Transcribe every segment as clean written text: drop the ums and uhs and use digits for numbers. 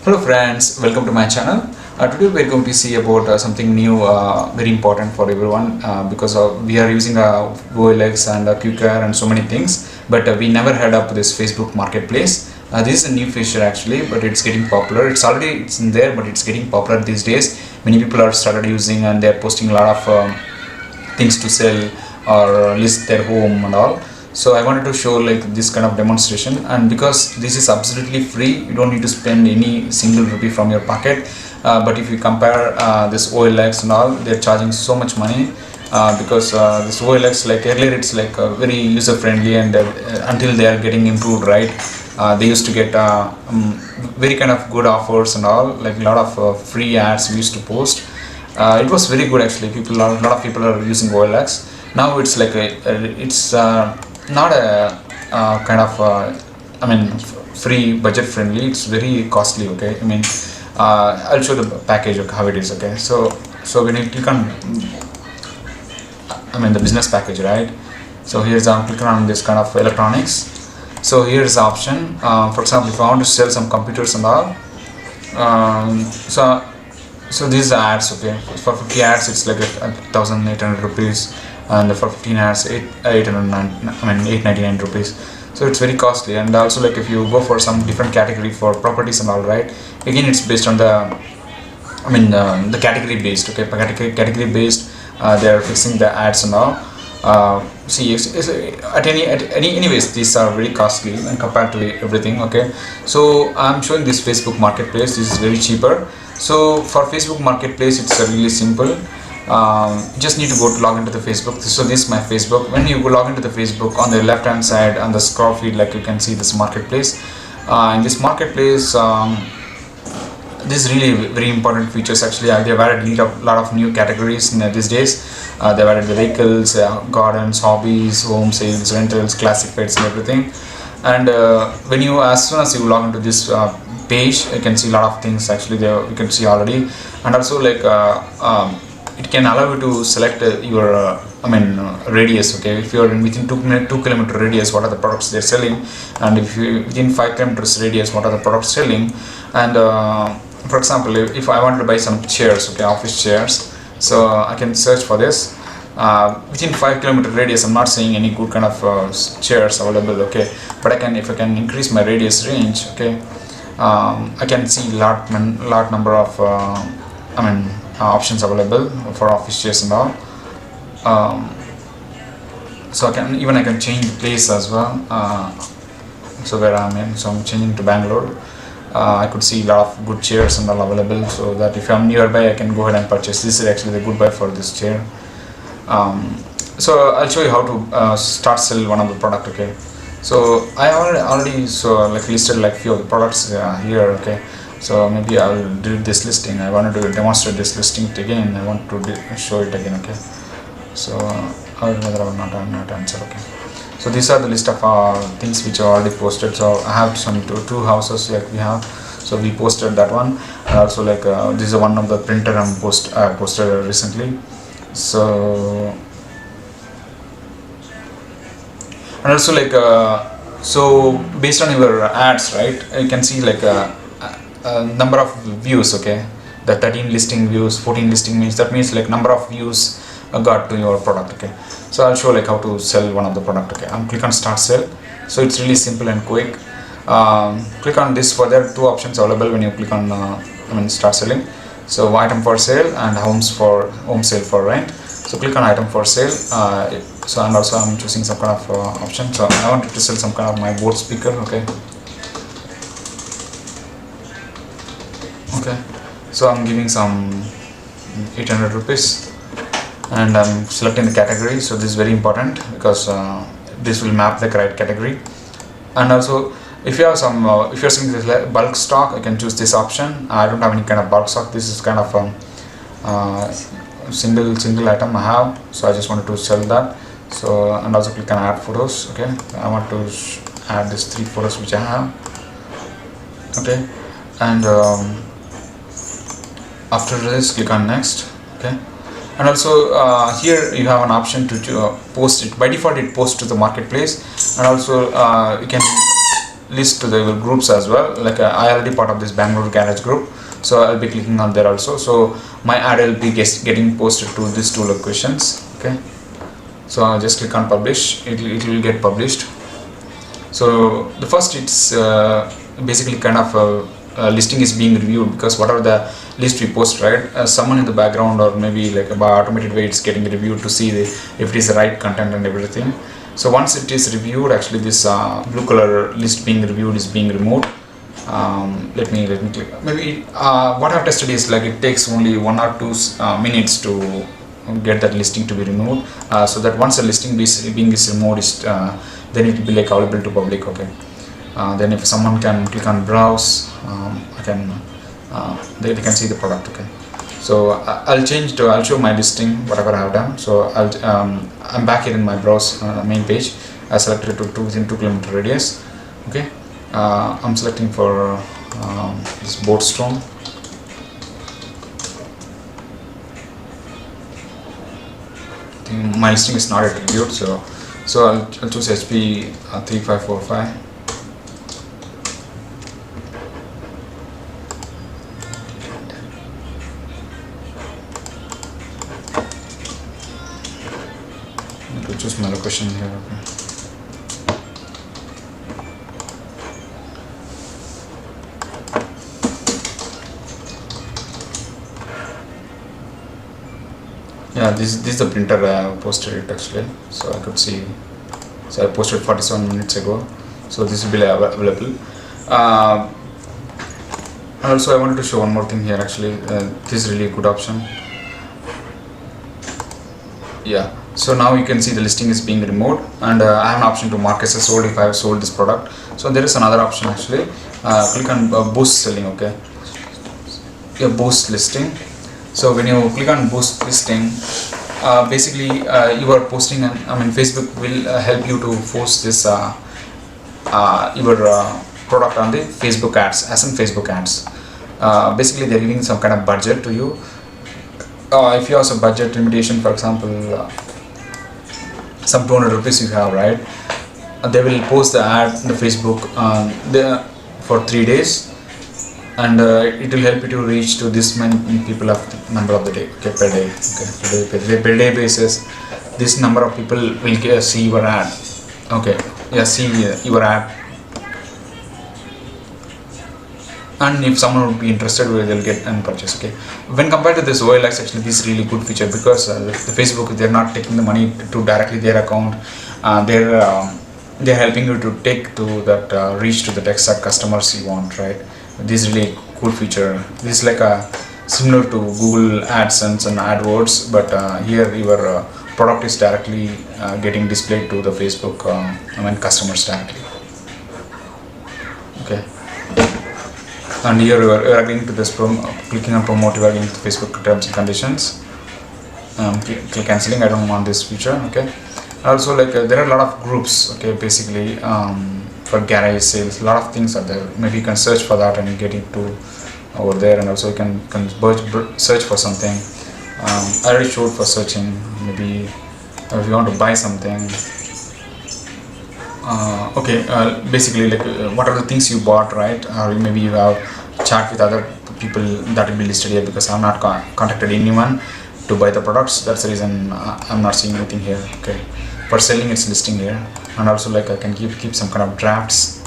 Hello friends, welcome to my channel. Today we are going to see about something new, very important for everyone because we are using OLX and QCare and so many things, but we never heard of this Facebook Marketplace. This is a new feature actually, but it's getting popular. It's in there, but it's getting popular these days. Many people are started using and they're posting a lot of things to sell or list their home and all. So I wanted to show like this kind of demonstration, and because this is absolutely free, you don't need to spend any single rupee from your pocket. But if you compare this OLX and all, they're charging so much money because this OLX, like earlier, it's like very user friendly, and until they are getting improved, right? They used to get very kind of good offers and all, like a lot of free ads we used to post. It was very good actually. A lot of people are using OLX now. It's like it's not a kind of free, budget friendly. It's very costly. Okay, I'll show the package of how it is. Okay, so when you click on the business package, right? So here's I'm clicking on this kind of electronics. So here's the option. For example, if I want to sell some computers and all, so these are ads. Okay, for 50 ads it's like 1,800 rupees, and for 15 ads 899 rupees. So it's very costly. And also, like, if you go for some different category for properties and all, right, again it's based on the category based. Okay, category based, they are fixing the ads and all. Anyways, these are very costly and compared to everything. Okay, so I'm showing this Facebook Marketplace. This is very cheaper. So for Facebook Marketplace, it's really simple. You just need to go to log into the Facebook. So this is my Facebook. When you go log into the Facebook, on the left hand side on the scroll feed, like, you can see this marketplace. In this marketplace, this is really very important features actually. They've added a lot of new categories these days. They've added the vehicles, gardens, hobbies, home sales, rentals, classic pets, and everything. And as soon as you log into this page, you can see a lot of things actually there. You can see already. And also, like, it can allow you to select your radius. Okay, if you're in within 2 kilometer radius, what are the products they're selling, and if you within 5 kilometers radius, what are the products selling. And for example, if I wanted to buy some chairs, okay, office chairs, so I can search for this. Within 5 kilometer radius, I'm not seeing any good kind of chairs available. Okay, but if I can increase my radius range, okay, I can see lot number of options available for office chairs and all. So I can change the place as well. So where I'm in, so I'm changing to Bangalore. I could see a lot of good chairs and all available, so that if I'm nearby, I can go ahead and purchase. This is actually the good buy for this chair. So I'll show you how to start sell one of the product. Okay, so I already listed like few of the products here. Okay, so maybe I'll do this listing. I wanted to demonstrate this listing again. I want to show it again. Okay, so I would rather not answer. Okay, so these are the list of things which are already posted. So I have some two houses like we have. So we posted that one, and also like this is one of the printer I posted recently. So and also, like, so based on your ads, right, you can see like number of views. Okay, the 13 listing views, 14 listing views, that means like number of views got to your product. Okay, so I'll show like how to sell one of the product. Okay, I'm click on start sell. So it's really simple and quick. Click on this. For there are two options available when you click on start selling. So item for sale and home sale for rent. So click on item for sale. So, and also I'm choosing some kind of option. So I wanted to sell some kind of my board speaker. Okay, so I'm giving some 800 rupees, and I'm selecting the category. So this is very important because this will map the correct category. And also, if you have some if you're seeing this bulk stock, I can choose this option. I don't have any kind of bulk stock. This is kind of single item I have, so I just wanted to sell that. So, and also click on add photos. Okay, I want to add these 3 photos which I have. Okay, and after this, click on next. Okay, and also here you have an option to post it. By default, it posts to the marketplace, and also you can list to the groups as well. Like I already part of this Bangalore Garage group, so I'll be clicking on there also. So my ad will be getting posted to these two locations. Okay, so I'll just click on publish. It will get published. So the first, it's basically kind of listing is being reviewed, because whatever the list we post, right, someone in the background, or maybe like by automated way, it's getting reviewed to see if it is the right content and everything. So once it is reviewed, actually this blue color list being reviewed is being removed. Let me click. Maybe what I've tested is like it takes only 1 or 2 minutes to get that listing to be removed. So that once the listing being removed, then it will be like available to public. Okay. Then if someone can click on browse, they can see the product. Okay. So I'll show my listing whatever I have done. So I'm back here in my browse main page. I selected it within 2 kilometer radius. Okay. I'm selecting for this Boatstone. I think my listing is not yet reviewed, so I'll choose HP 3545. To choose my location here. Okay. Yeah, this is the printer I posted it actually, so I could see. So I posted 47 minutes ago, so this will be available. Also, I wanted to show one more thing here actually. This is really a good option. Yeah, so now you can see the listing is being removed, and I have an option to mark as a sold if I have sold this product. So there is another option actually. Click on boost selling. Okay, yeah, boost listing. So when you click on boost listing, basically you are posting, and Facebook will help you to post this your product on the Facebook ads, as in Facebook ads. Basically they're giving some kind of budget to you. If you have some budget limitation, for example, some 200 rupees you have, right? They will post the ad in the Facebook for 3 days, and it will help you to reach to this many people of the number of the day. Okay, per day. Okay, per day basis, this number of people will see your ad. Okay, yeah, see your ad. And if someone would be interested, they'll get and purchase. Okay, when compared to this OLX, actually this is really good feature, because the Facebook, they're not taking the money to directly their account. They're helping you to take to that reach to the exact customers you want, right? This is really cool feature. This is like a similar to Google AdSense and AdWords, but here your product is directly getting displayed to the Facebook customers directly. Okay. And here you are agreeing to this clicking on promote, you are agreeing to Facebook terms and conditions. Click cancelling. I don't want this feature. Okay. Also, like there are a lot of groups. Okay, basically for garage sales, a lot of things are there. Maybe you can search for that and get it to over there, and also you can search for something. I already showed for searching. Maybe if you want to buy something. Basically, like what are the things you bought, right? Or maybe you have chat with other people, that will be listed here, because I'm not contacted anyone to buy the products. That's the reason I'm not seeing anything here. Okay, for selling, it's listing here, and also like I can keep some kind of drafts.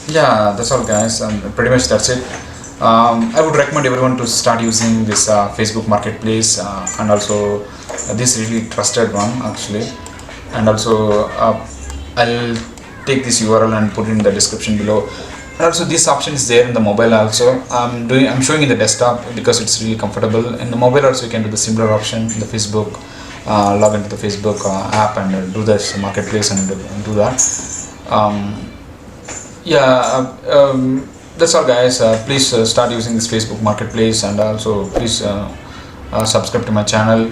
Yeah, that's all, guys, and pretty much that's it. I would recommend everyone to start using this Facebook Marketplace, and also this really trusted one actually. And also I'll take this URL and put it in the description below. And also this option is there in the mobile also. I'm showing in the desktop because it's really comfortable. In the mobile also you can do the similar option in the Facebook, log into the Facebook app and do this marketplace and do that. That's all, guys. Please start using this Facebook Marketplace, and also please subscribe to my channel.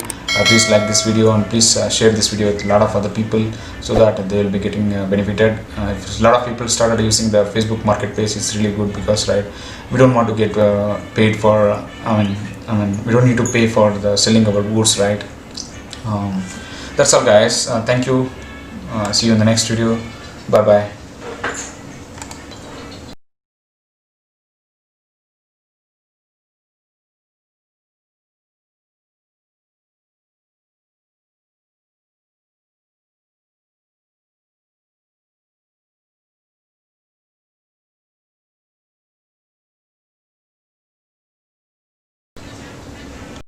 Please like this video, and please share this video with a lot of other people, so that they will be getting benefited. If a lot of people started using the Facebook Marketplace, it's really good, because right, we don't want to get paid for. We don't need to pay for the selling of our goods, right? That's all, guys. Thank you. See you in the next video. Bye bye.